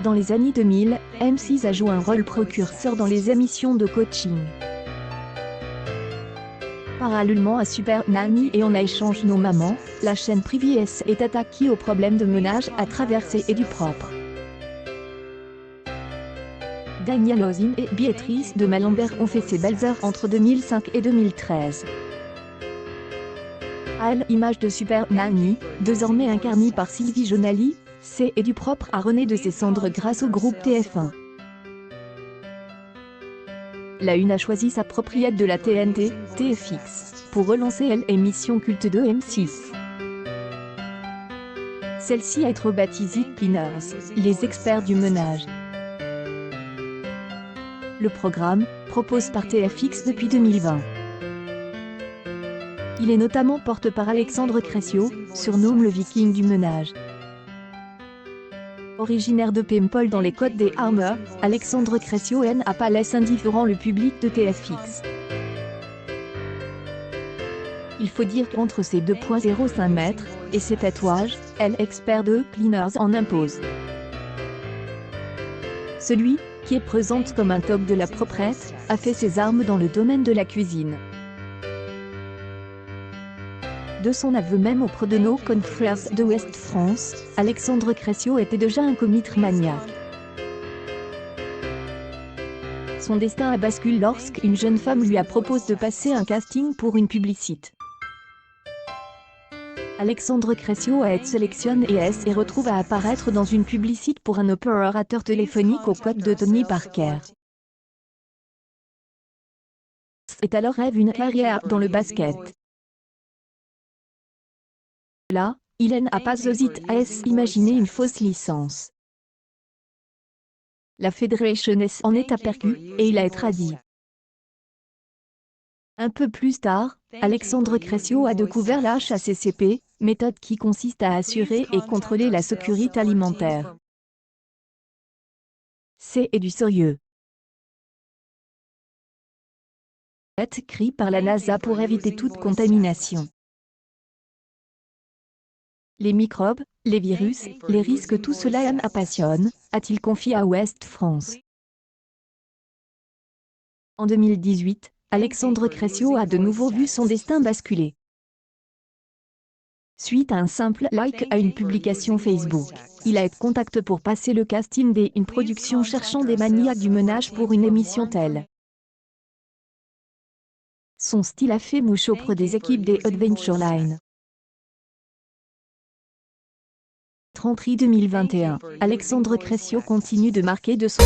Dans les années 2000, M6 a joué un rôle précurseur dans les émissions de coaching. Parallèlement à Super Nanny et On a échangé nos mamans, la chaîne PBS est attaquée aux problèmes de ménage à travers C'est et du propre. Daniel Ozin et Béatrice de Malembert ont fait ses belles heures entre 2005 et 2013. À l'image de Super Nanny, désormais incarnée par Sylvie Jonali, C'est et du propre a rené de ses cendres grâce au groupe TF1. La Une a choisi sa propriété de la TNT, TFX, pour relancer l'émission culte de M6. Celle-ci a été rebaptisée Cleaners, les experts du ménage. Le programme, proposé par TFX depuis 2020. Il est notamment porté par Alexandre Cressio, surnommé le Viking du ménage. Originaire de Paimpol dans les Côtes des Armeurs, Alexandre Cressio n'a pas laissé indifférent le public de TFX. Il faut dire qu'entre ses 2,05 mètres et ses tatouages, l'expert de Cleaners en impose. Celui qui est présente comme un top de la propreté a fait ses armes dans le domaine de la cuisine. De son aveu même auprès de nos confrères de Ouest France, Alexandre Cressio était déjà un comitre maniaque. Son destin a basculé lorsqu'une jeune femme lui a proposé de passer un casting pour une publicité. Alexandre Cressio a été sélectionné et retrouve à apparaître dans une publicité pour un opérateur téléphonique au code de Tony Parker. Et alors rêve une carrière dans le basket. Là, il n'a pas hésité à imaginer une fausse licence. La Fédération en est aperçue, et il a été radis. Un peu plus tard, Alexandre Cressio a découvert la HACCP, méthode qui consiste à assurer et contrôler la sécurité alimentaire. C'est du sérieux. Créé par la NASA pour éviter toute contamination. Les microbes, les virus, les risques, tout cela m'appassionne, a-t-il confié à Ouest France. En 2018, Alexandre Cressio a de nouveau vu son destin basculer. Suite à un simple like à une publication Facebook, il a été contacté pour passer le casting d'une production cherchant des maniaques du ménage pour une émission telle. Son style a fait mouche auprès des équipes des Adventureline. Rentrée 2021, Alexandre Cressio continue de marquer de son